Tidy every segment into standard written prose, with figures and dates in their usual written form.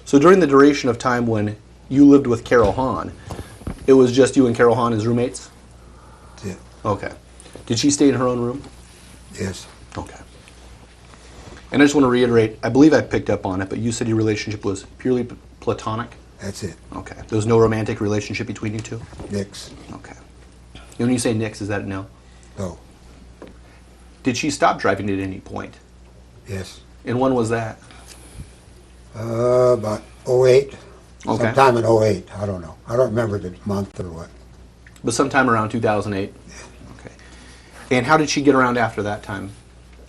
So during the duration of time when you lived with Carol Hahn, it was just you and Carol Hahn as roommates? Yeah. Okay. Did she stay in her own room? Yes. Okay. And I just want to reiterate, I believe I picked up on it, but you said your relationship was purely platonic? That's it. Okay. There was no romantic relationship between you two? Nix. Okay. And when you say nix, is that a no? No. Did she stop driving at any point? Yes. And when was that? About '08. Okay. Sometime in '08. I don't know. I don't remember the month or what. But sometime around 2008? Okay. And how did she get around after that time?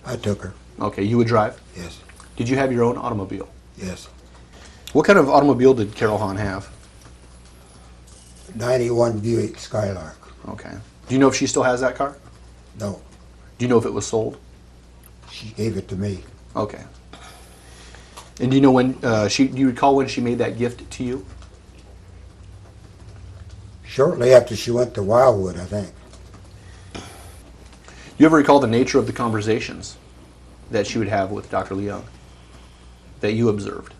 I took her. Okay, you would drive? Yes. Did you have your own automobile? Yes. What kind of automobile did Carol Hahn have? 91 Buick Skylark. Okay. Do you know if she still has that car? No. Do you know if it was sold? She gave it to me. Okay. And do you know when do you recall when she made that gift to you? Shortly after she went to Wildwood, I think. Do you ever recall the nature of the conversations that she would have with Dr. Leung that you observed?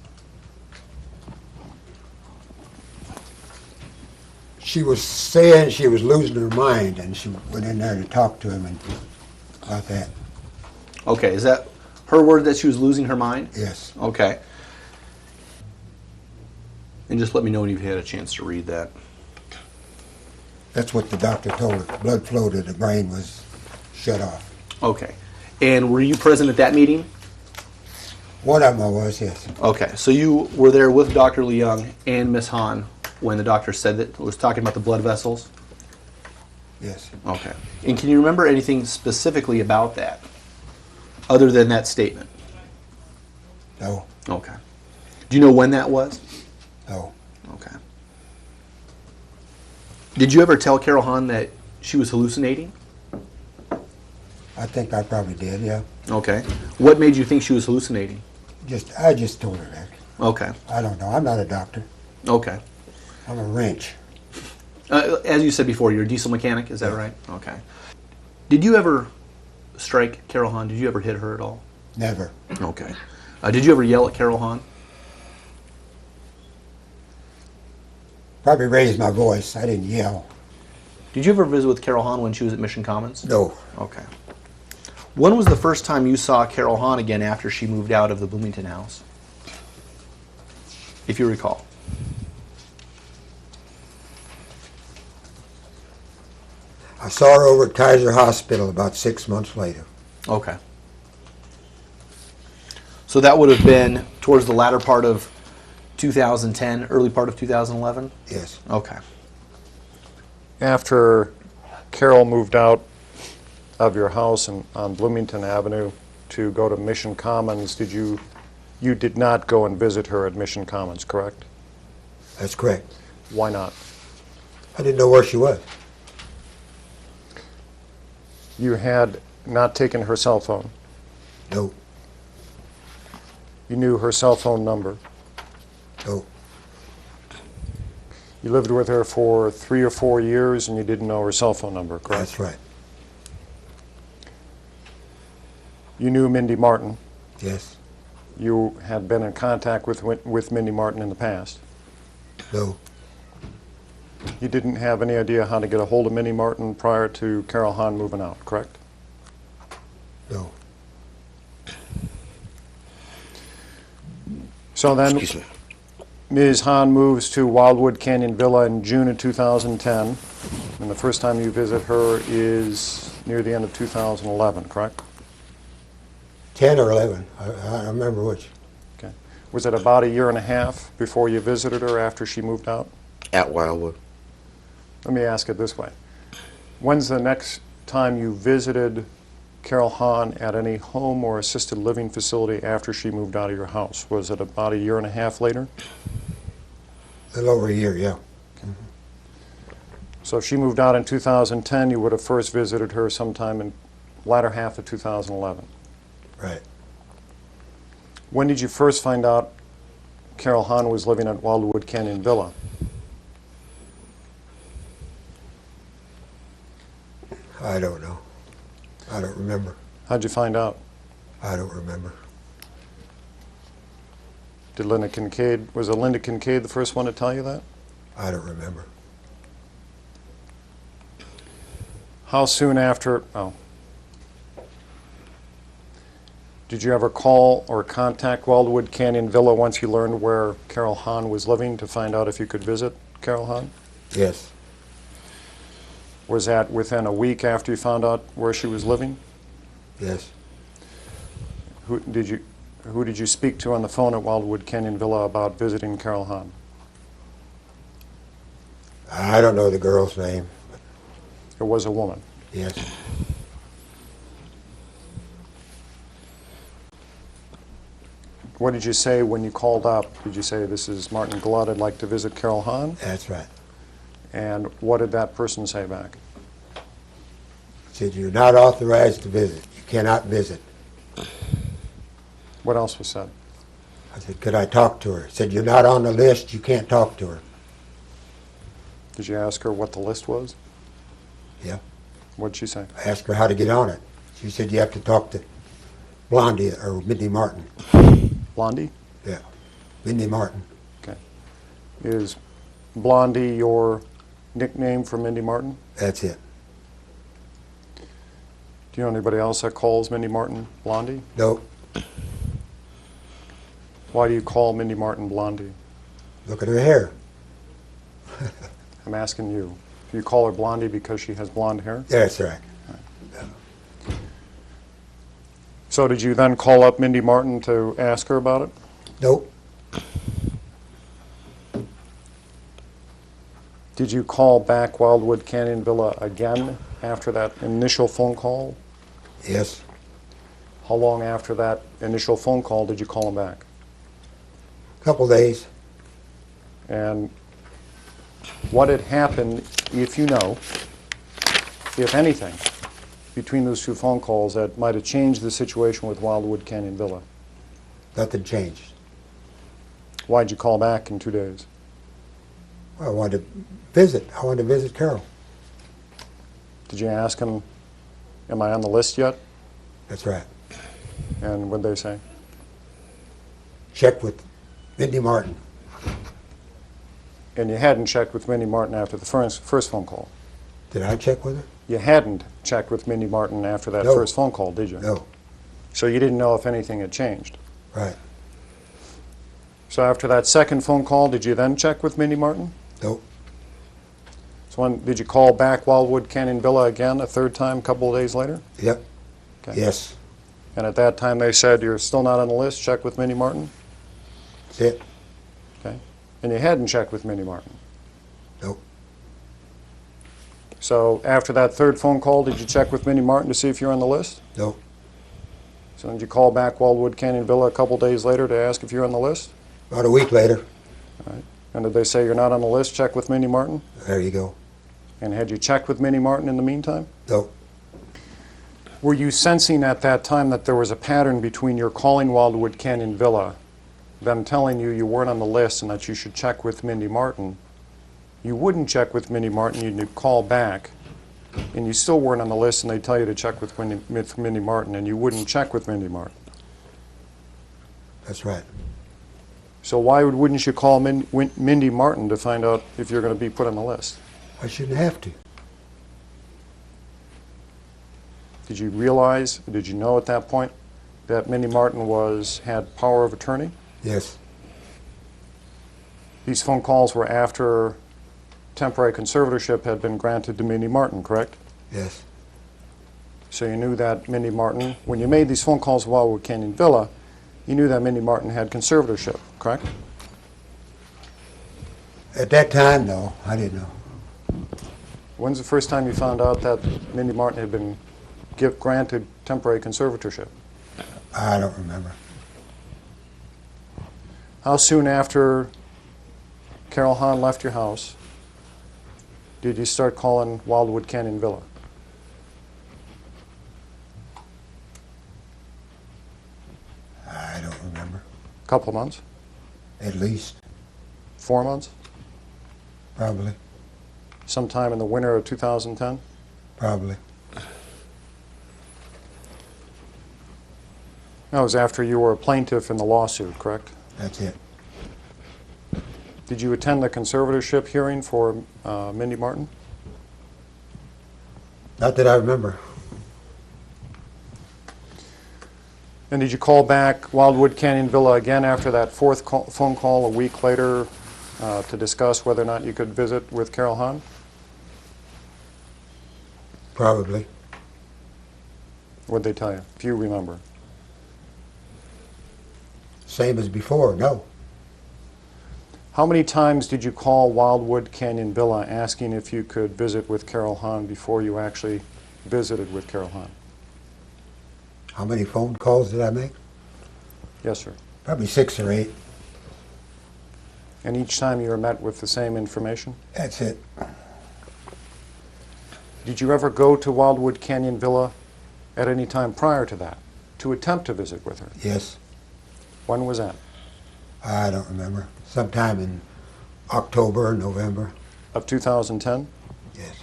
She was saying she was losing her mind, and she went in there to talk to him and about that. Okay, is that her word that she was losing her mind? Yes. Okay. And just let me know when you've had a chance to read that. That's what the doctor told her. Blood flow to the brain was shut off. Okay. And were you present at that meeting? One of them I was, yes. Okay, so you were there with Dr. Leung and Miss Hahn when the doctor said that, was talking about the blood vessels? Yes. Okay. And can you remember anything specifically about that, other than that statement? No. Okay. Do you know when that was? No. Okay. Did you ever tell Carol Hahn that she was hallucinating? I think I probably did, yeah. Okay. What made you think she was hallucinating? I just told her that. Okay. I don't know. I'm not a doctor. Okay. I'm a wrench. As you said before, you're a diesel mechanic, is that right? Okay. Did you ever strike Carol Hahn? Did you ever hit her at all? Never. Okay. Did you ever yell at Carol Hahn? Probably raised my voice. I didn't yell. Did you ever visit with Carol Hahn when she was at Mission Commons? No. Okay. When was the first time you saw Carol Hahn again after she moved out of the Bloomington house? If you recall. I saw her over at Kaiser Hospital about 6 months later. Okay. So that would have been towards the latter part of 2010, early part of 2011? Yes. Okay. After Carol moved out of your house on Bloomington Avenue to go to Mission Commons, you did not go and visit her at Mission Commons, correct? That's correct. Why not? I didn't know where she was. You had not taken her cell phone. No. You knew her cell phone number. No. You lived with her for 3 or 4 years and you didn't know her cell phone number, correct? That's right. You knew Mindy Martin. Yes. You had been in contact with Mindy Martin in the past. No. You didn't have any idea how to get a hold of Mindy Martin prior to Carol Hahn moving out, correct? No. So then, Excuse me. Ms. Hahn moves to Wildwood Canyon Villa in June of 2010, and the first time you visit her is near the end of 2011, correct? 10 or 11. I don't remember which. Okay. Was it about a year and a half before you visited her after she moved out? At Wildwood. Let me ask it this way. When's the next time you visited Carol Hahn at any home or assisted living facility after she moved out of your house? Was it about a year and a half later? A little over a year, yeah. So if she moved out in 2010, you would have first visited her sometime in latter half of 2011. Right. When did you first find out Carol Hahn was living at Wildwood Canyon Villa? I don't know. I don't remember. How'd you find out? I don't remember. Did Linda Kincaid, was Linda Kincaid the first one to tell you that? I don't remember. How soon after, oh. Did you ever call or contact Wildwood Canyon Villa once you learned where Carol Hahn was living to find out if you could visit Carol Hahn? Yes. Was that within a week after you found out where she was living? Yes. Who did you speak to on the phone at Wildwood Canyon Villa about visiting Carol Hahn? I don't know the girl's name. It was a woman. Yes. What did you say when you called up? Did you say, "This is Martin Gludd, I'd like to visit Carol Hahn"? That's right. And what did that person say back? Said, you're not authorized to visit. You cannot visit. What else was said? I said, could I talk to her? Said, you're not on the list. You can't talk to her. Did you ask her what the list was? Yeah. What did she say? I asked her how to get on it. She said, you have to talk to Blondie or Mindy Martin. Blondie? Yeah. Mindy Martin. Okay. Is Blondie your nickname for Mindy Martin? That's it. Do you know anybody else that calls Mindy Martin Blondie? Nope. Why do you call Mindy Martin Blondie? Look at her hair. I'm asking you. Do you call her Blondie because she has blonde hair? That's right. So did you then call up Mindy Martin to ask her about it? Nope. Did you call back Wildwood Canyon Villa again after that initial phone call? Yes. How long after that initial phone call did you call them back? Couple days. And what had happened, if you know, if anything, between those two phone calls that might have changed the situation with Wildwood Canyon Villa? Nothing changed. Why'd you call back in 2 days? Well, I wanted to visit. I wanted to visit Carol. Did you ask him, am I on the list yet? That's right. And what did they say? Check with Mindy Martin. And you hadn't checked with Mindy Martin after the first phone call? Did I check with her? You hadn't checked with Mindy Martin after that No. first phone call, did you? No. So you didn't know if anything had changed? Right. So after that second phone call, did you then check with Mindy Martin? Nope. So when, did you call back Wildwood Canyon Villa again a third time a couple of days later? Yep. Okay. Yes. And at that time they said, you're still not on the list, check with Mindy Martin? That's it. Okay. And you hadn't checked with Mindy Martin? Nope. So after that third phone call, did you check with Mindy Martin to see if you're on the list? Nope. So did you call back Wildwood Canyon Villa a couple days later to ask if you're on the list? About a week later. All right. And did they say you're not on the list, check with Mindy Martin? There you go. And had you checked with Mindy Martin in the meantime? Nope. Were you sensing at that time that there was a pattern between your calling Wildwood Canyon Villa, them telling you you weren't on the list and that you should check with Mindy Martin? You wouldn't check with Mindy Martin, you'd call back, and you still weren't on the list, and they'd tell you to check with Mindy Martin, and you wouldn't check with Mindy Martin. That's right. So why wouldn't you call Mindy Martin to find out if you're going to be put on the list? I shouldn't have to. Did you realize, did you know at that point that Mindy Martin had power of attorney? Yes. These phone calls were after temporary conservatorship had been granted to Mindy Martin, correct? Yes. So you knew that Mindy Martin, when you made these phone calls to Wildwood Canyon Villa, you knew that Mindy Martin had conservatorship, correct? At that time, no, I didn't know. When's the first time you found out that Mindy Martin had been granted temporary conservatorship? I don't remember. How soon after Carol Hahn left your house did you start calling Wildwood Canyon Villa? I don't remember. A couple of months? At least, 4 months? probably, Sometime in the winter of 2010? probably. That was after you were a plaintiff in the lawsuit, correct? That's it. Did you attend the conservatorship hearing for Mindy Martin? Not that I remember. And did you call back Wildwood Canyon Villa again after that fourth phone call a week later to discuss whether or not you could visit with Carol Hahn? Probably. What'd they tell you, if you remember? Same as before, no. How many times did you call Wildwood Canyon Villa asking if you could visit with Carol Hahn before you actually visited with Carol Hahn? How many phone calls did I make? Yes, sir. Probably 6 or 8. And each time you were met with the same information? That's it. Did you ever go to Wildwood Canyon Villa at any time prior to that to attempt to visit with her? Yes. When was that? I don't remember. Sometime in October or November. Of 2010? Yes.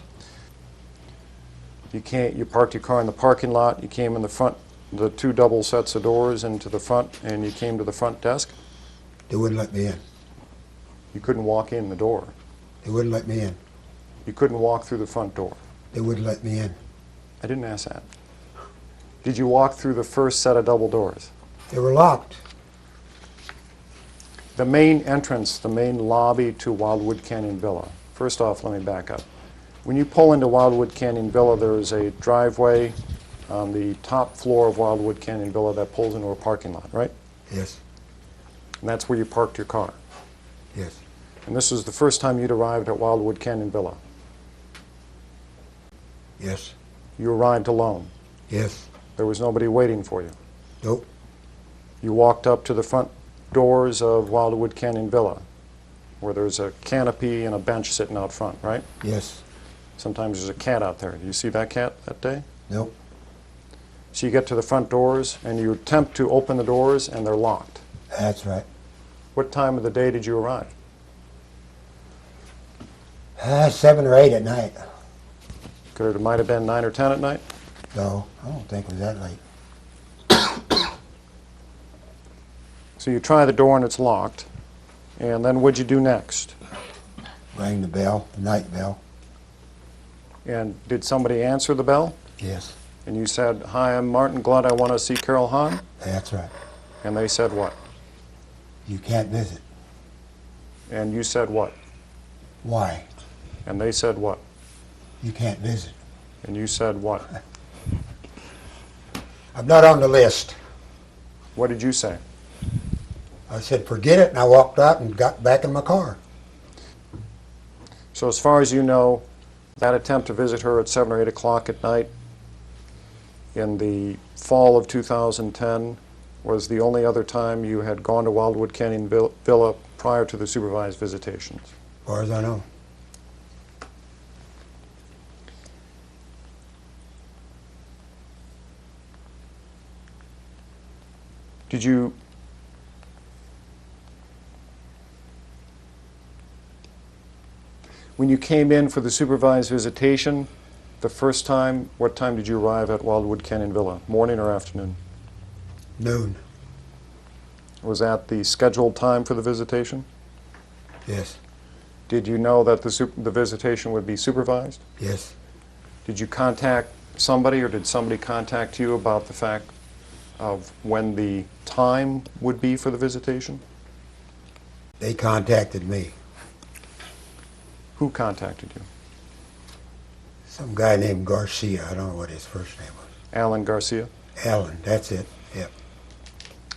You parked your car in the parking lot, you came in the front, the 2 double sets of doors into the front, and you came to the front desk? They wouldn't let me in. You couldn't walk in the door. They wouldn't let me in. You couldn't walk through the front door. They wouldn't let me in. I didn't ask that. Did you walk through the first set of double doors? They were locked. The main entrance, the main lobby to Wildwood Canyon Villa. First off, let me back up. When you pull into Wildwood Canyon Villa, there is a driveway on the top floor of Wildwood Canyon Villa that pulls into a parking lot, right? Yes. And that's where you parked your car. Yes. And this was the first time you'd arrived at Wildwood Canyon Villa. Yes. You arrived alone. Yes. There was nobody waiting for you. Nope. You walked up to the front doors of Wildwood Canyon Villa, where there's a canopy and a bench sitting out front, right? Yes. Sometimes there's a cat out there. Do you see that cat that day? Nope. So you get to the front doors, and you attempt to open the doors, and they're locked. That's right. What time of the day did you arrive? 7 or 8 at night. It might have been 9 or 10 at night? No, I don't think it was that late. So you try the door, and it's locked. And then what'd you do next? Rang the bell, the night bell. And did somebody answer the bell? Yes. And you said, "Hi, I'm Martin Gludd. I want to see Carol Hahn." That's right. And they said what? You can't visit. And you said what? Why? And they said what? You can't visit. And you said what? I'm not on the list. What did you say? I said, forget it, and I walked out and got back in my car. So as far as you know, that attempt to visit her at 7 or 8 o'clock at night in the fall of 2010 was the only other time you had gone to Wildwood Canyon Villa prior to the supervised visitations. As far as I know. Did you when you came in for the supervised visitation the first time, what time did you arrive at Wildwood Canyon Villa? Morning or afternoon? Noon. Was that the scheduled time for the visitation? Yes. Did you know that the visitation would be supervised? Yes. Did you contact somebody, or did somebody contact you about the fact of when the time would be for the visitation? They contacted me. Who contacted you? Some guy named Garcia. I don't know what his first name was. Alan Garcia? Alan, that's it. Yep.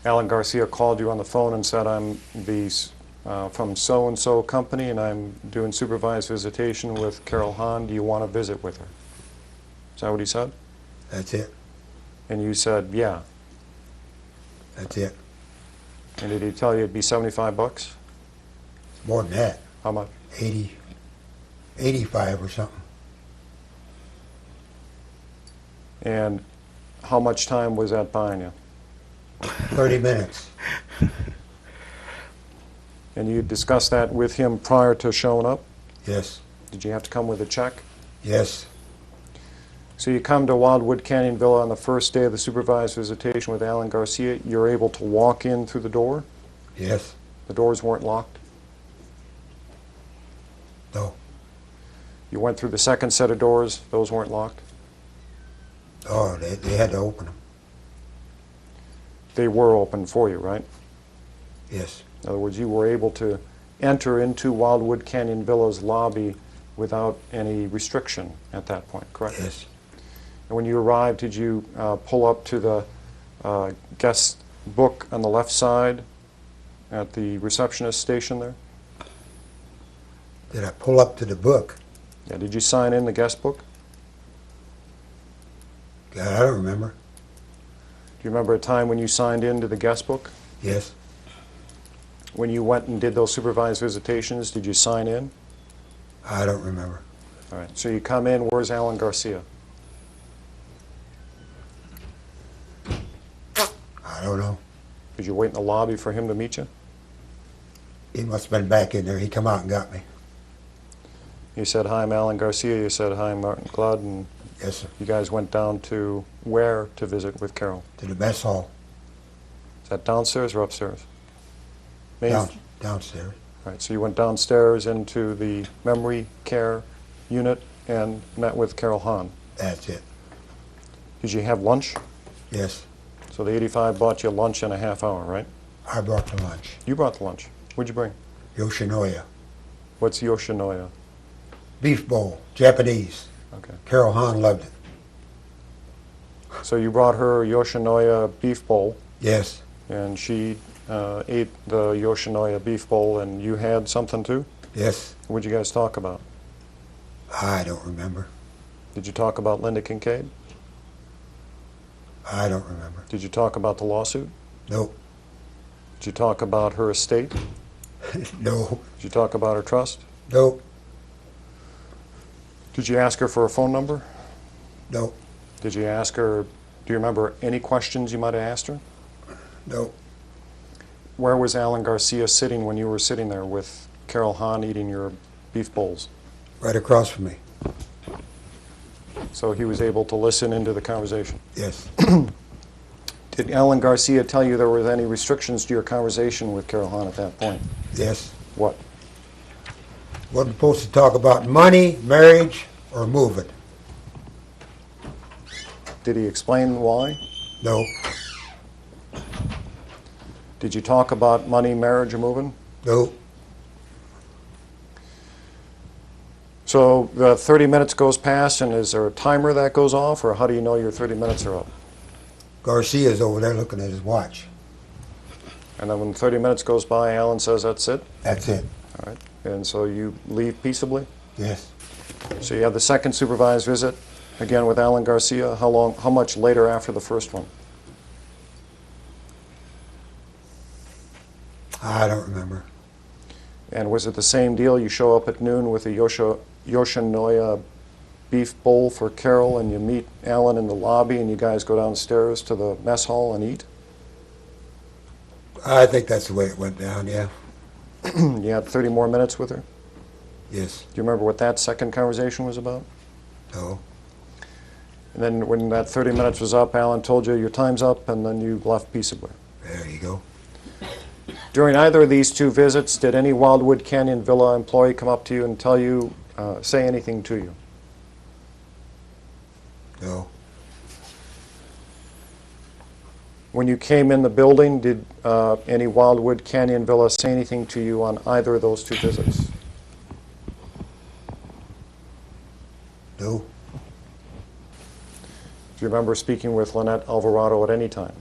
Alan Garcia called you on the phone and said, "I'm from so-and-so company, and I'm doing supervised visitation with Carol Hahn. Do you want to visit with her?" Is that what he said? That's it. And you said, "Yeah." That's it. And did he tell you it'd be $75? More than that. How much? 85 or something. And how much time was that buying you? 30 minutes. And you discussed that with him prior to showing up? Yes. Did you have to come with a check? Yes. So you come to Wildwood Canyon Villa on the first day of the supervised visitation with Alan Garcia. You're able to walk in through the door? Yes. The doors weren't locked? No. You went through the second set of doors. Those weren't locked? Oh, they had to open them. They were open for you, right? Yes. In other words, you were able to enter into Wildwood Canyon Villa's lobby without any restriction at that point, correct? Yes. And when you arrived, did you pull up to the guest book on the left side at the receptionist station there? Did I pull up to the book? Yeah. Did you sign in the guest book? God, I don't remember. Do you remember a time when you signed into the guest book? Yes. When you went and did those supervised visitations, did you sign in? I don't remember. All right. So you come in. Where's Alan Garcia? I don't know. Did you wait in the lobby for him to meet you? He must have been back in there. He come out and got me. You said, hi, I'm Alan Garcia. You said, hi, I'm Martin Gludd. And Yes, sir. you guys went down to where to visit with Carol? To the mess hall. Is that downstairs or upstairs? Downstairs. All right, so you went downstairs into the memory care unit and met with Carol Hahn. That's it. Did you have lunch? Yes. So the 85 bought you lunch in a half hour, right? I brought the lunch. You brought the lunch. What'd you bring? Yoshinoya. What's Yoshinoya? Beef bowl. Japanese. Okay. Carol Hahn loved it. So you brought her a Yoshinoya beef bowl, Yes. and she ate the Yoshinoya beef bowl, and you had something too? Yes. What'd you guys talk about? I don't remember. Did you talk about Linda Kincaid? I don't remember. Did you talk about the lawsuit? Nope. Did you talk about her estate? No. Did you talk about her trust? Nope. Did you ask her for a phone number? Nope. Did you ask her, do you remember any questions you might have asked her? Nope. Where was Alan Garcia sitting when you were sitting there with Carol Hahn eating your beef bowls? Right across from me. So he was able to listen into the conversation. Yes. Did Alan Garcia tell you there were any restrictions to your conversation with Carol Hahn at that point? Yes. What? Wasn't supposed to talk about money, marriage, or moving. Did he explain why? No. Did you talk about money, marriage, or moving? No. So the 30 minutes goes past, and is there a timer that goes off, or how do you know your 30 minutes are up? Garcia's over there looking at his watch. And then when 30 minutes goes by, Alan says, that's it? That's it. All right. And so you leave peaceably? Yes. So you have the second supervised visit, again with Alan Garcia. How much later after the first one? I don't remember. And was it the same deal? You show up at noon with a Yoshinoya beef bowl for Carol, and you meet Alan in the lobby, and you guys go downstairs to the mess hall and eat? I think that's the way it went down, yeah. You had 30 more minutes with her? Yes. Do you remember what that second conversation was about? No. And then when that 30 minutes was up, Alan told you your time's up, and then you left peaceably. There you go. During either of these two visits, did any Wildwood Canyon Villa employee come up to you and tell you, say anything to you? No. When you came in the building, did any Wildwood Canyon Villa say anything to you on either of those two visits? No. Do you remember speaking with Lynette Alvarado at any time?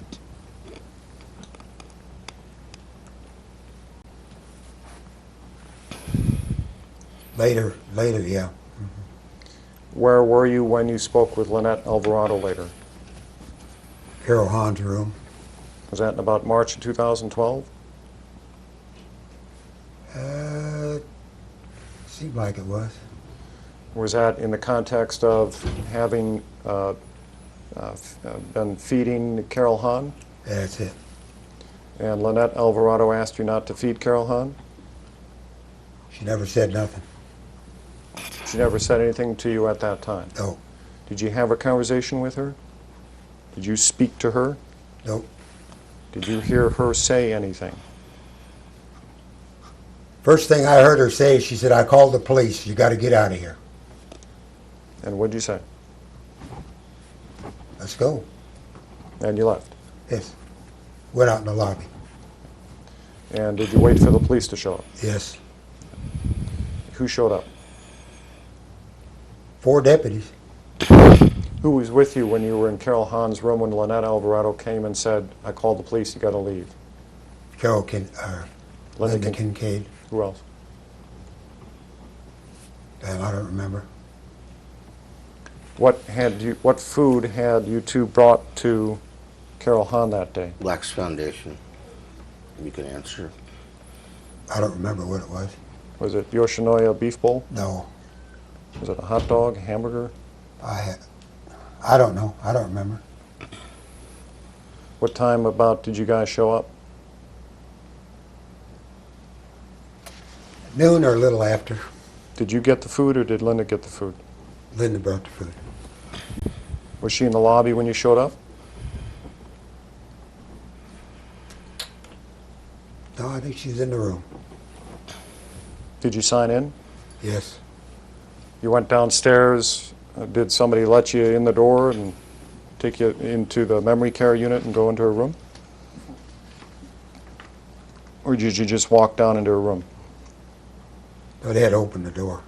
Later, yeah. Where were you when you spoke with Lynette Alvarado later? Carol Hahn's room. Was that in about March of 2012? Seemed like it was. Was that in the context of having been feeding Carol Hahn? That's it. And Lynette Alvarado asked you not to feed Carol Hahn? She never said nothing. She never said anything to you at that time? No. Did you have a conversation with her? Did you speak to her? Nope. Did you hear her say anything? First thing I heard her say, she said, "I called the police. You got to get out of here." And what'd you say? Let's go. And you left. Yes. Went out in the lobby. And did you wait for the police to show up? Yes. Who showed up? 4 deputies. Who was with you when you were in Carol Hahn's room when Lynette Alvarado came and said, "I called the police, you got to leave"? Linda Kincaid. Who else? And I don't remember. What food had you two brought to Carol Hahn that day? Black's Foundation. You can answer. I don't remember what it was. Was it Yoshinoya beef bowl? No. Was it a hot dog, hamburger? I don't know. I don't remember. What time about did you guys show up? Noon or a little after. Did you get the food or did Linda get the food? Linda brought the food. Was she in the lobby when you showed up? No, I think she's in the room. Did you sign in? Yes. You went downstairs. Did somebody let you in the door and take you into the memory care unit and go into her room? Or did you just walk down into her room? No, they had opened the door.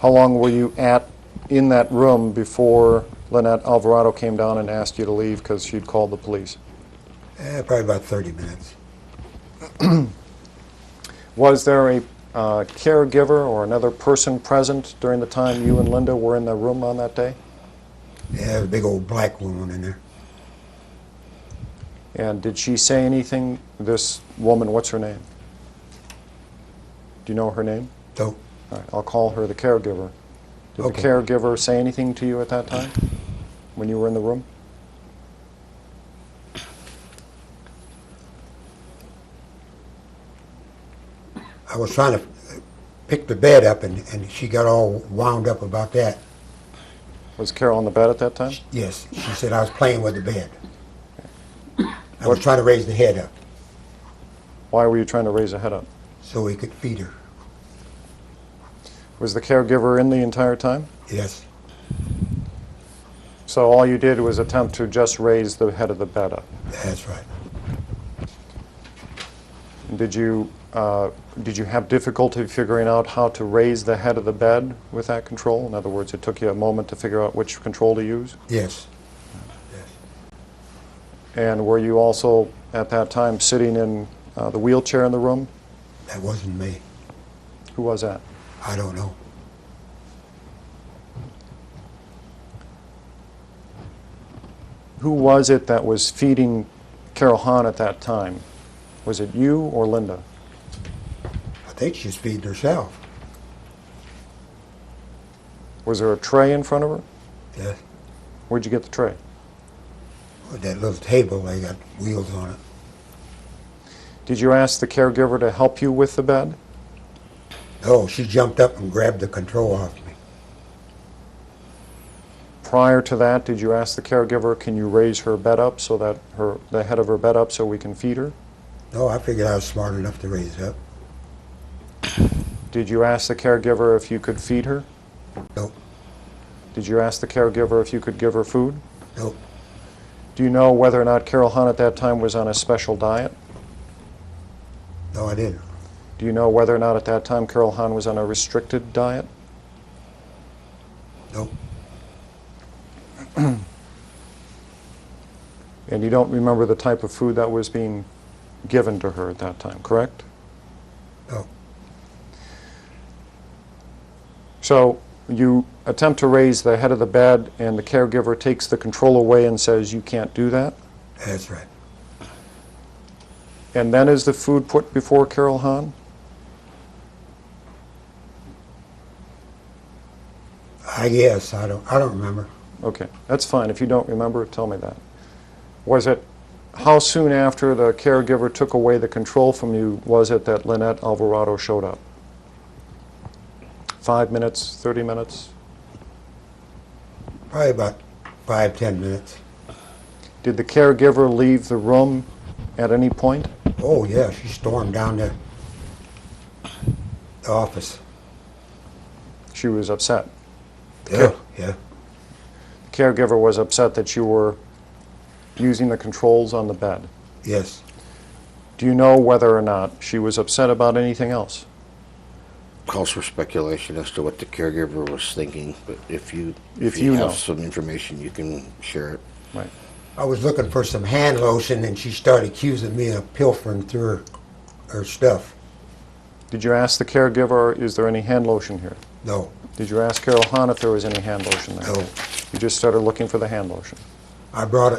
How long were you in that room before Lynette Alvarado came down and asked you to leave because she'd called the police? Probably about 30 minutes. Was there a caregiver or another person present during the time you and Linda were in the room on that day? Yeah, a big old black woman in there. And did she say anything, this woman, what's her name? Do you know her name? So, All right, I'll call her the caregiver. Did Okay. the caregiver say anything to you at that time when you were in the room? I was trying to pick the bed up, and she got all wound up about that. Was Carol on the bed at that time? Yes, she said I was playing with the bed. I was trying to raise the head up Why were you trying to raise her head up? so we could feed her. Was the caregiver in the entire time? Yes, So all you did was attempt to just raise the head of the bed up. that's right. Did you have difficulty figuring out how to raise the head of the bed with that control? In other words, it took you a moment to figure out which control to use? Yes. Yes. And were you also, at that time, sitting in the wheelchair in the room? That wasn't me. Who was that? I don't know. Who was it that was feeding Carol Hahn at that time? Was it you or Linda? I think she's feeding herself. Was there a tray in front of her? Yes. Where'd you get the tray? With that little table, they got wheels on it. Did you ask the caregiver to help you with the bed? No, she jumped up and grabbed the control off me. Prior to that, did you ask the caregiver, can you raise her bed up so that the head of her bed up so we can feed her? No, I figured I was smart enough to raise it up. Did you ask the caregiver if you could feed her? Nope. Did you ask the caregiver if you could give her food? Nope. Do you know whether or not Carol Hahn at that time was on a special diet? No, I didn't. Do you know whether or not at that time Carol Hahn was on a restricted diet? Nope. And you don't remember the type of food that was being given to her at that time, correct? No. So you attempt to raise the head of the bed and the caregiver takes the control away and says you can't do that? That's right. And then is the food put before Carol Hahn? I guess. I don't remember. Okay, that's fine. If you don't remember, tell me that. Was it, how soon after the caregiver took away the control from you was it that Lynette Alvarado showed up? 5 minutes, 30 minutes? Probably about 5-10 minutes. Did the caregiver leave the room at any point? Oh, yeah, she stormed down the office. She was upset. Yeah, yeah. The caregiver was upset that you were using the controls on the bed. Yes. Do you know whether or not she was upset about anything else? Calls for speculation as to what the caregiver was thinking, but if you know. have some information, you can share it. Right. I was looking for some hand lotion, and she started accusing me of pilfering through her stuff. Did you ask the caregiver, is there any hand lotion here? No, Did you ask Carol Hahn if there was any hand lotion there? no. You just started looking for the hand lotion. I brought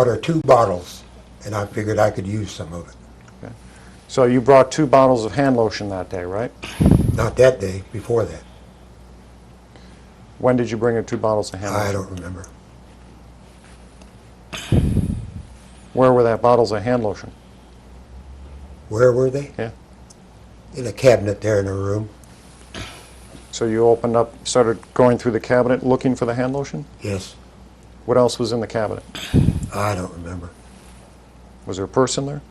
her 2 bottles, and I figured I could use some of it. Okay. So you brought 2 bottles of hand lotion that day, right? Not that day, before that. When did you bring her 2 bottles of hand lotion? I don't remember. Where were that bottles of hand lotion? Where were they? Yeah. In a cabinet there in her room. So you opened up, started going through the cabinet looking for the hand lotion? Yes. What else was in the cabinet? I don't remember. Was there a purse in there?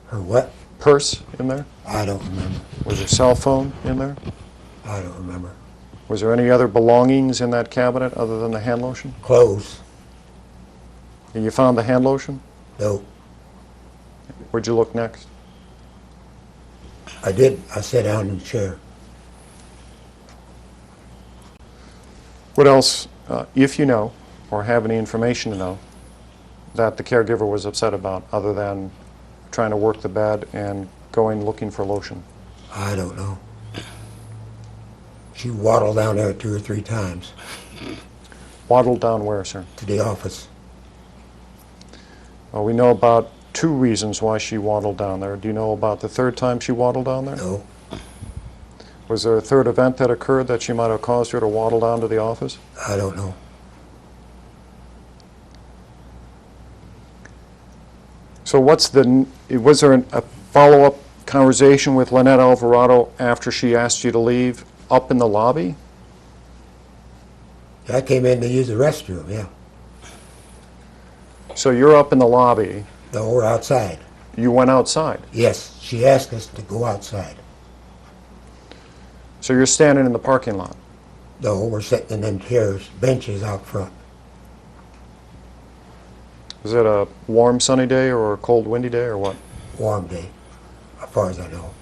Her what? Purse in there? I don't remember. Was there a cell phone in there? I don't remember. Was there any other belongings in that cabinet other than the hand lotion? Clothes? And you found the hand lotion? No. Where'd you look next? I did. I sat down in the chair. What else, if you know, or have any information to know, that the caregiver was upset about, other than trying to work the bed and going looking for lotion? I don't know. She waddled down there 2 or 3 times Waddled down where, sir? to the office. Well, we know about 2 reasons why she waddled down there. Do you know about the 3rd time she waddled down there? No. Was there a 3rd event that occurred that she might have caused her to waddle down to the office? I don't know. So was there a follow-up conversation with Lynette Alvarado after she asked you to leave up in the lobby? I came in to use the restroom, yeah. So you're up in the lobby. No, we're outside. You went outside. Yes, she asked us to go outside. So you're standing in the parking lot. No, we're sitting in them chairs, benches out front. Was it a warm, sunny day or a cold, windy day or what? Warm day, as far as I know.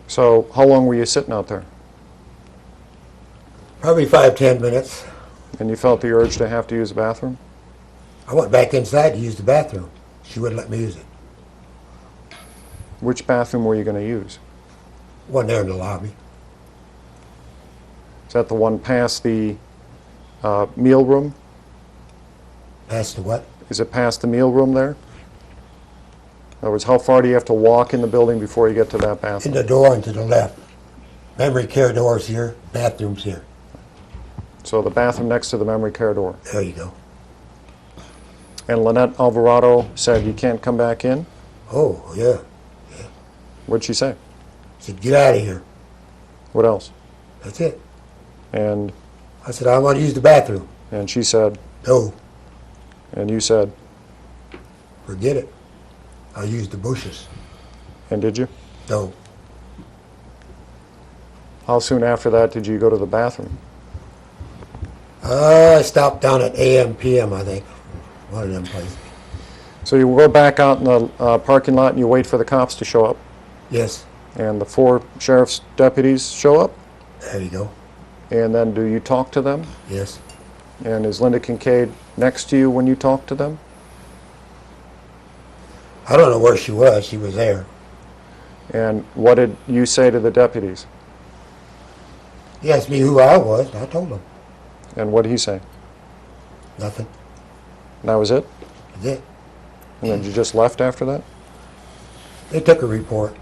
So how long were you sitting out there? Probably 5-10 minutes. And you felt the urge to have to use the bathroom? I went back inside to use the bathroom. She wouldn't let me use it. Which bathroom were you going to use? One there in the lobby. Is that the one past the meal room? Past the what? Is it past the meal room there? In other words, how far do you have to walk in the building before you get to that In bathroom? the door and to the left. Memory care door's here, bathroom's here. So the bathroom next to the memory care door. There you go. And Lynette Alvarado said you can't come back in? Oh, yeah. What'd she say? She said, get out of here. What else? That's it. And I said, I want to use the bathroom. she said, No, and you said, forget it. I'll use the bushes. and did you? No, How soon after that did you go to the bathroom? I stopped down at AM, PM, I think. One of them places. So you go back out in the parking lot and you wait for the cops to show up, Yes, and the 4 sheriff's deputies show up, there you go. and then do you talk to them? Yes. And is Linda Kincaid next to you when you talk to them? I don't know where she was. She was there. And what did you say to the deputies? He asked me who I was, and I told him. And what did he say? Nothing. And that was it? That's it. And then you just left after that? They took a report.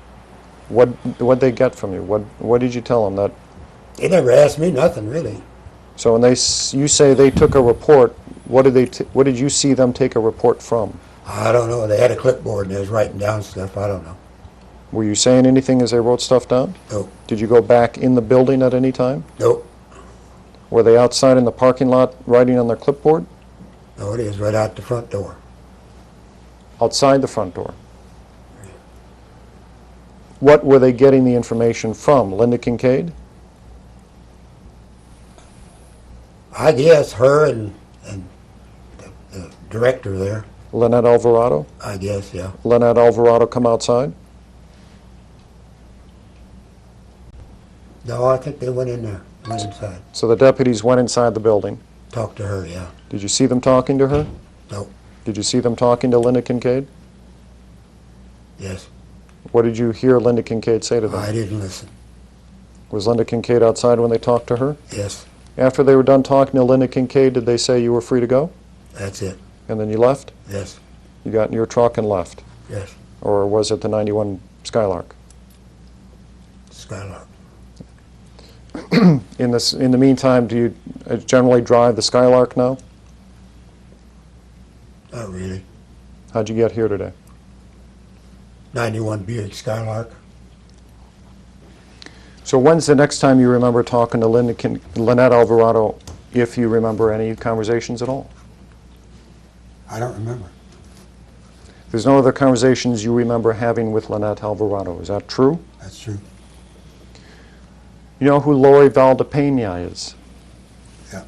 What'd they get from you? What did you tell them? That They never asked me nothing, really. so when you say they took a report, what did you see them take a report from? I don't know. They had a clipboard and they was writing down stuff. I don't know. Were you saying anything as they wrote stuff down? No. Did you go back in the building at any time? Nope. Were they outside in the parking lot writing on their clipboard? No, it is right out the front door. outside the front door. What were they getting the information from? Linda Kincaid? I guess her and the director there. Lynette Alvarado? I guess, yeah. Lynette Alvarado come outside? No, I think they went in there, went inside. So the deputies went inside the building. Talked to her, yeah. Did you see them talking to her? No, Did you see them talking to Linda Kincaid? yes. What did you hear Linda Kincaid say to them? I didn't listen. Was Linda Kincaid outside when they talked to her? Yes, After they were done talking to Linda Kincaid, did they say you were free to go? that's it. And then you left? Yes, You got in your truck and left? yes. Or was it the 91 Skylark? Skylark. In the meantime, do you generally drive the Skylark now? Not really. How'd you get here today? 91 Buick Skylark. So when's the next time you remember talking to Lynette Alvarado, if you remember any conversations at all? I don't remember. There's no other conversations you remember having with Lynette Alvarado. Is that true? That's true. You know who Lori Valdepena is? Yeah.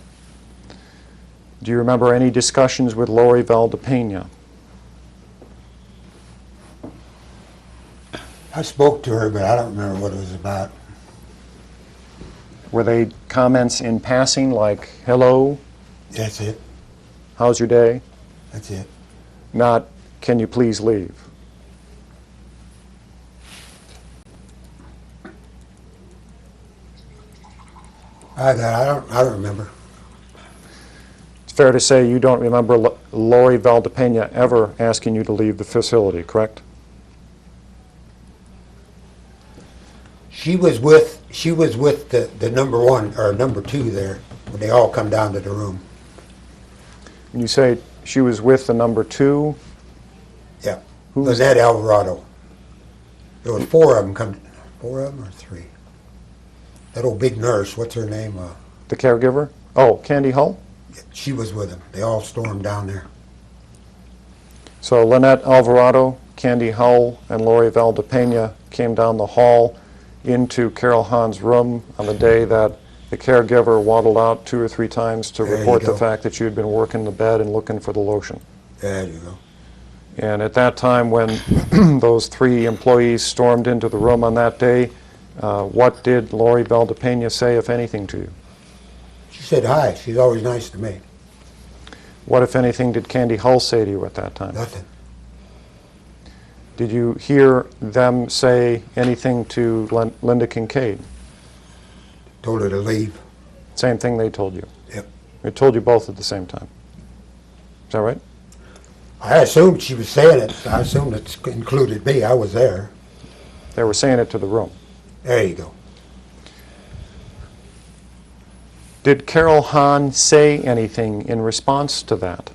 Do you remember any discussions with Lori Valdepena? I spoke to her, but I don't remember what it was about. Were they comments in passing like, hello, That's it. how's your day? That's it. Not, can you please leave? I don't remember. It's fair to say you don't remember Lori Valdepena ever asking you to leave the facility, correct? She was with the number one or number two there when they all come down to the room. When you say she was with the number two, Yeah. Who was Lynette Alvarado. There was four of them come. Four of them or three? That old big nurse. What's her name? the caregiver? Oh, Candy Hull? She was with them. They all stormed down there. So Lynette Alvarado, Candy Hull, and Lori Valdepena came down the hall into Carol Hahn's room on the day that the caregiver waddled out 2 or 3 times to There you report the go. fact that you had been working the bed and looking for the lotion. There you go. And at that time, when those 3 employees stormed into the room on that day, what did Lori Valdepena say, if anything, to you? She said hi. She's always nice to me. What, if anything, did Candy Hull say to you at that time? Nothing. Did you hear them say anything to Linda Kincaid? Told her to leave. Same thing they told you? Yep. They told you both at the same time. Is that right? I assumed she was saying it. I assumed it included me. I was there. They were saying it to the room. There you go. Did Carol Hahn say anything in response to that?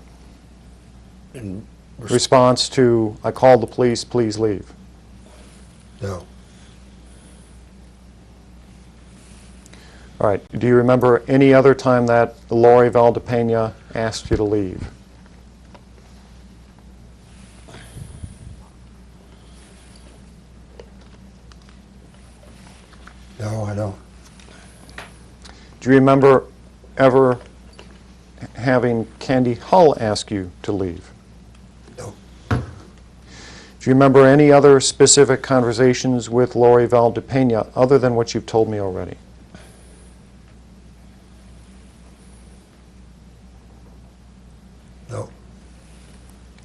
In Response to, I called the police, please leave. No. All right. Do you remember any other time that Lori Valdepena asked you to leave? No, I don't. Do you remember ever having Candy Hull ask you to leave? No. Do you remember any other specific conversations with Lori Valdepena other than what you've told me already? No.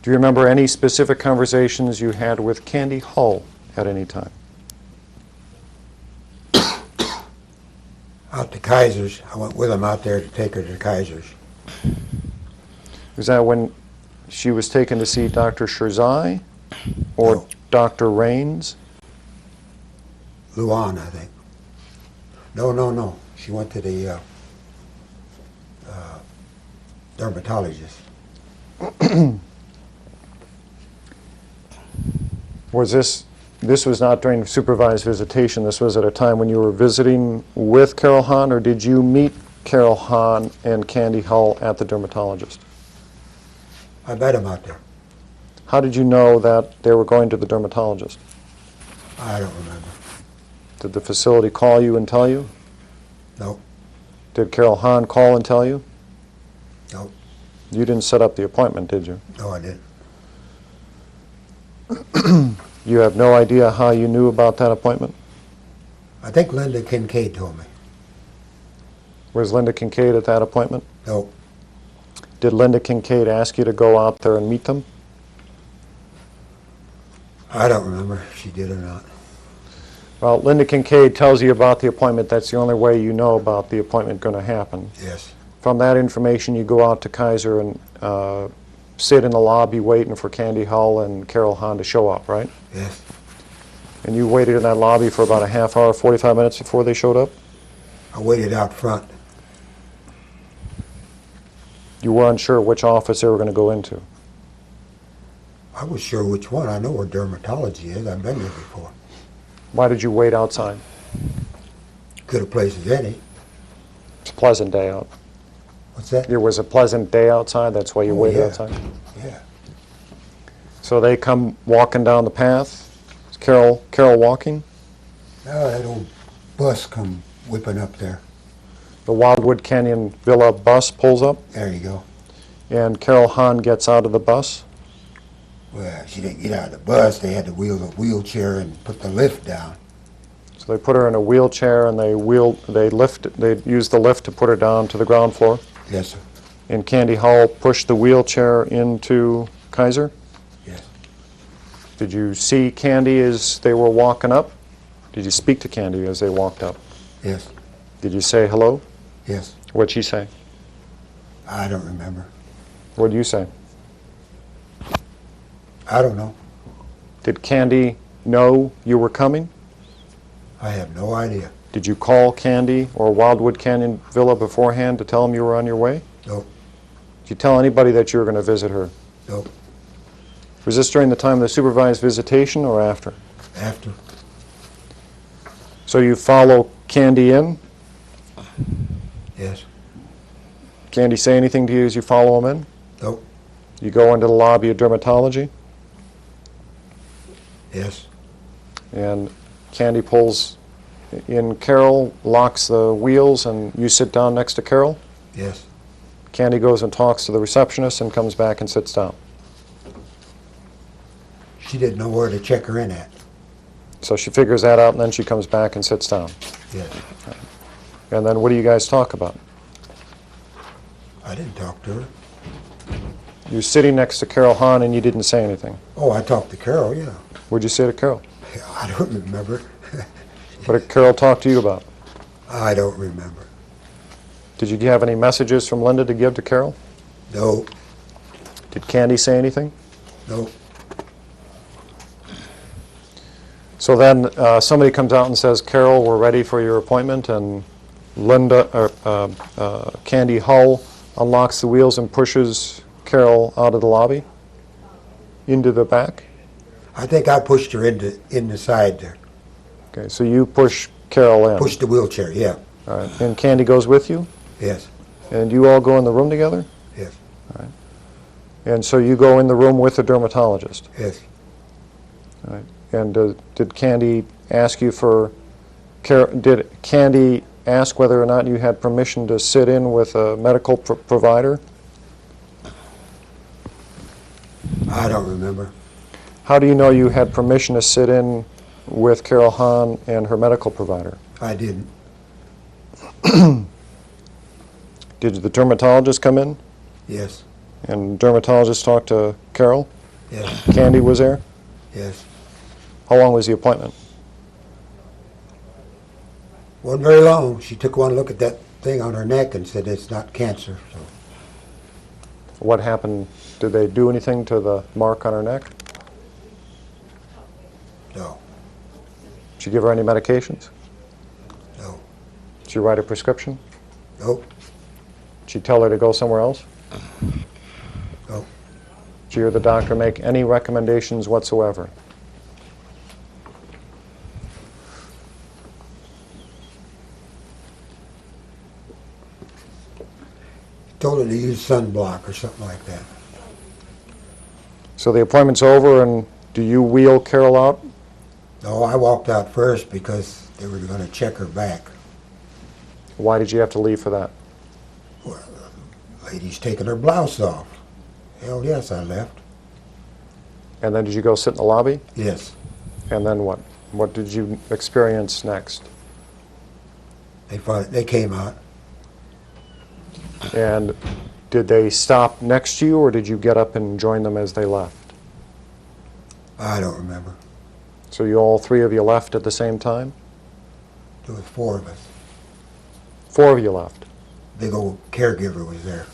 Do you remember any specific conversations you had with Candy Hull at any time? Out to Kaiser's. I went with him out there to take her to Kaiser's. Was that when she was taken to see Dr. Shirzai or No. Dr. Raines? Luan, I think. No. She went to the dermatologist. Was this was not during supervised visitation, this was at a time when you were visiting with Carol Hahn, or did you meet Carol Hahn and Candy Hull at the dermatologist? I met him out there. How did you know that they were going to the dermatologist? I don't remember. Did the facility call you and tell you? Nope. Did Carol Hahn call and tell you? Nope. You didn't set up the appointment, did you? No, I didn't. You have no idea how you knew about that appointment? I think Linda Kincaid told me. Was Linda Kincaid at that appointment? Nope. Did Linda Kincaid ask you to go out there and meet them? I don't remember if she did or not. Well, Linda Kincaid tells you about the appointment. That's the only way you know about the appointment going to happen. Yes. From that information, you go out to Kaiser and sit in the lobby waiting for Candy Hull and Carol Hahn to show up, right? Yes. And you waited in that lobby for about a half hour, 45 minutes before they showed up? I waited out front. You weren't sure which office they were going to go into? I was sure which one. I know where dermatology is. I've been there before. Why did you wait outside? Good a place as any. It's a pleasant day out. What's that? It was a pleasant day outside, that's why you waited yeah. outside? Yeah. So they come walking down the path. Is Carol walking? Now that old bus come whipping up there. The Wildwood Canyon Villa bus pulls up, There you go. and Carol Hahn gets out of the bus. Well, she didn't get out of the bus. They had to wheel the wheelchair and put the lift down. So they put her in a wheelchair and they use the lift to put her down to the ground floor. Yes, sir. And Candy Hull pushed the wheelchair into Kaiser. Yes. Did you see Candy as they were walking up? Did you speak to Candy as they walked up? Yes. Did you say hello? Yes. What'd she say? I don't remember. What'd you say? I don't know. Did Candy know you were coming? I have no idea. Did you call Candy or Wildwood Canyon Villa beforehand to tell them you were on your way? Nope. Did you tell anybody that you were going to visit her? Nope. Was this during the time of the supervised visitation or after? After. So you follow Candy in? Yes. Candy say anything to you as you follow him in? Nope. You go into the lobby of dermatology, Yes. and Candy pulls in Carol, locks the wheels, and you sit down next to Carol. Yes. Candy goes and talks to the receptionist and comes back and sits down. She didn't know where to check her in at. So she figures that out, and then she comes back and sits down. Yes. And then what do you guys talk about? I didn't talk to her. You're sitting next to Carol Hahn, and you didn't say anything. Oh, I talked to Carol, yeah. What'd you say to Carol? I don't remember. What did Carol talk to you about? I don't remember. Did you have any messages from Linda to give to Carol? No. Did Candy say anything? No. So then somebody comes out and says, Carol, we're ready for your appointment, and Candy Hull unlocks the wheels and pushes Carol out of the lobby into the back. I think I pushed her in the side there. Okay, so you push Carol in. Pushed the wheelchair, yeah. All right. And Candy goes with you? Yes. And you all go in the room together? Yes. And so you go in the room with the dermatologist? Yes. All right. And did Candy ask you for, did Candy ask whether or not you had permission to sit in with a medical provider? I don't remember. How do you know you had permission to sit in with Carol Hahn and her medical provider? I didn't. Did the dermatologist come in? Yes. And dermatologist talked to Carol? Yes. Candy was there? Yes. How long was the appointment? Wasn't very long. She took one look at that thing on her neck and said it's not cancer. So What happened? Did they do anything to the mark on her neck? no. Did you give her any medications? No. Did you write a prescription? Nope. Did you tell her to go somewhere else? Nope. Did you hear the doctor make any recommendations whatsoever? Told her to use sunblock or something like that. So the appointment's over, and do you wheel Carol out? No, I walked out first because they were going to check her back. Why did you have to leave for that? Well, the lady's taking her blouse off. Hell yes, I left. And then did you go sit in the lobby? Yes. And then what? What did you experience next? They came out. And did they stop next to you, or did you get up and join them as they left? I don't remember. So you all three of you left at the same time? There was 4 of us. 4 of you left. Big old caregiver was there.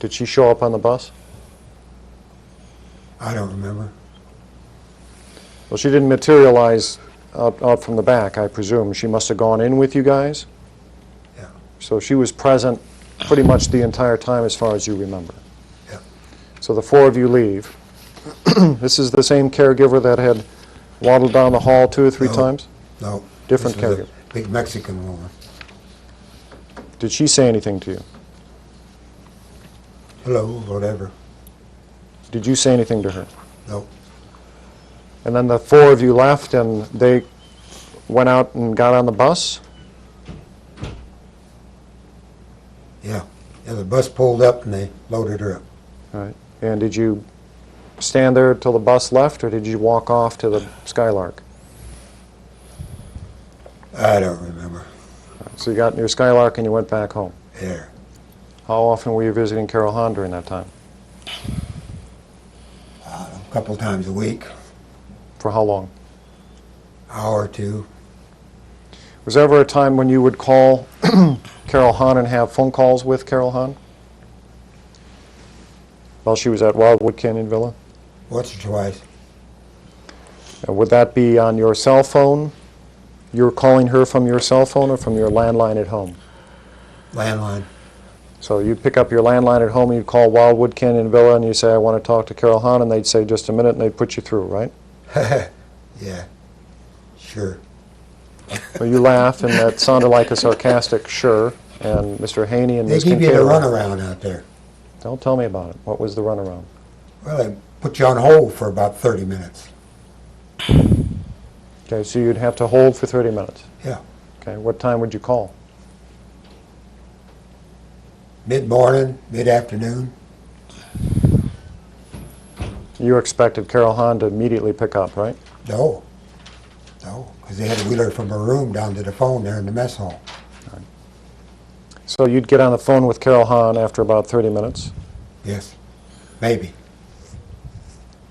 Did she show up on the bus? I don't remember. Well, she didn't materialize out from the back, I presume. She must have gone in with you guys? Yeah. So she was present pretty much the entire time as far as you remember. Yeah. So the 4 of you leave. This is the same caregiver that had waddled down the hall 2 or 3 No. times? No. Different This was caregiver. a big Mexican woman. Did she say anything to you? Hello, whatever. Did you say anything to her? No. And then the 4 of you left and they went out and got on the bus? Yeah. Yeah, the bus pulled up and they loaded her up. All right. And did you stand there till the bus left, or did you walk off to the Skylark? I don't remember. So you got in your Skylark and you went back home. There. How often were you visiting Carol Hahn during that time? A couple times a week. For how long? Hour or 2. Was there ever a time when you would call Carol Hahn and have phone calls with Carol Hahn? While she was at Wildwood Canyon Villa? Once or twice. And would that be on your cell phone? You're calling her from your cell phone or from your landline at home? Landline. So you'd pick up your landline at home and you'd call Wildwood Canyon Villa and you say, I want to talk to Carol Hahn, and they'd say, just a minute, and they'd put you through, right? Yeah. Sure. Well, you laugh, and that sounded like a sarcastic sure, and Mr. Haney and They Ms. give you Kincaid. the runaround out there. Don't tell me about it. What was the runaround? Well, they put you on hold for about 30 minutes. Okay, so you'd have to hold for 30 minutes. Yeah. Okay, what time would you call? Mid-morning, mid-afternoon. You expected Carol Hahn to immediately pick up, right? No. No, because they had to wheel her from her room down to the phone there in the mess hall. So you'd get on the phone with Carol Hahn after about 30 minutes. Yes. Maybe.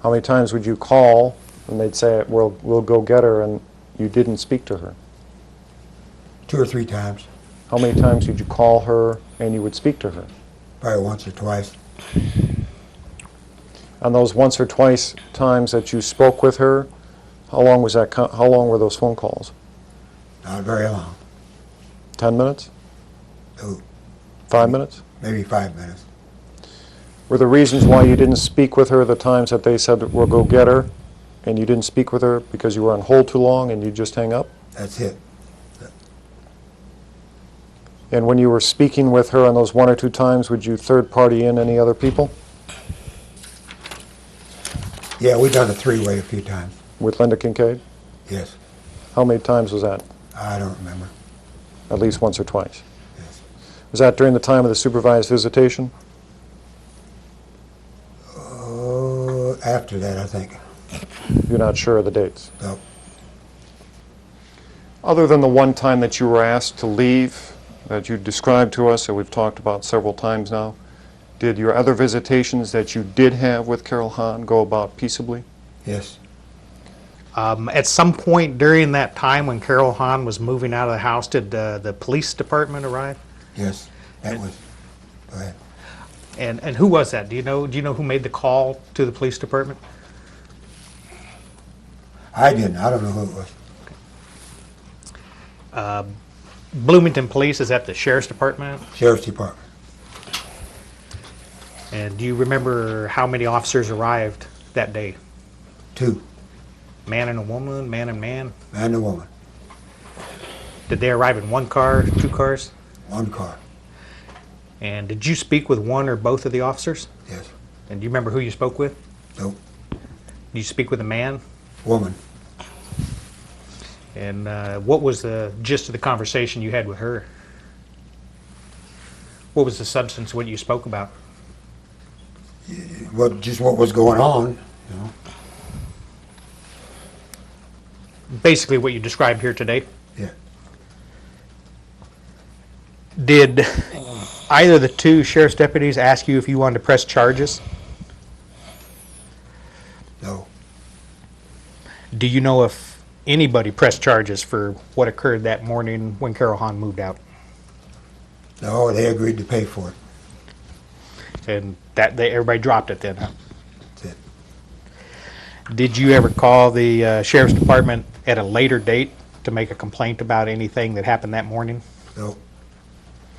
How many times would you call and they'd say, we'll go get her, and you didn't speak to her? 2 or 3 times. How many times did you call her and you would speak to her? Probably once or twice. On those once or twice times that you spoke with her, how long was that? How long were those phone calls? Not very long. 10 minutes? Oh, 5 minutes? maybe 5 minutes. Were the reasons why you didn't speak with her the times that they said, we'll go get her, and you didn't speak with her because you were on hold too long and you just hang up? That's it. And when you were speaking with her on those 1 or 2 times, would you third party in any other people? Yeah, we've done a 3-way a few times. With Linda Kincaid? Yes. How many times was that? I don't remember. At least once or twice. Yes. Was that during the time of the supervised visitation? After that, I think. You're not sure of the dates? No. Other than the one time that you were asked to leave, that you described to us, that we've talked about several times now, did your other visitations that you did have with Carol Hahn go about peaceably? Yes. At some point during that time when Carol Hahn was moving out of the house, did the police department arrive? Yes. That was. Go ahead. And who was that? Do you know who made the call to the police department? I didn't. I don't know who it was. Bloomington Police, is that the sheriff's department? Sheriff's Department. And do you remember how many officers arrived that day? 2. Man and a woman, man and man? Man and woman. Did they arrive in 1 car, 2 cars? 1 car. And did you speak with one or both of the officers? Yes. And do you remember who you spoke with? Nope. Did you speak with a man? Woman. And what was the gist of the conversation you had with her? What was the substance of what you spoke about? Just what was going on, you know. Basically what you described here today. Yeah. Did either of the two sheriff's deputies ask you if you wanted to press charges? No. Do you know if anybody pressed charges for what occurred that morning when Carol Hahn moved out? No, they agreed to pay for it. And everybody dropped it then, huh? That's it. Did you ever call the sheriff's department at a later date to make a complaint about anything that happened that morning? No.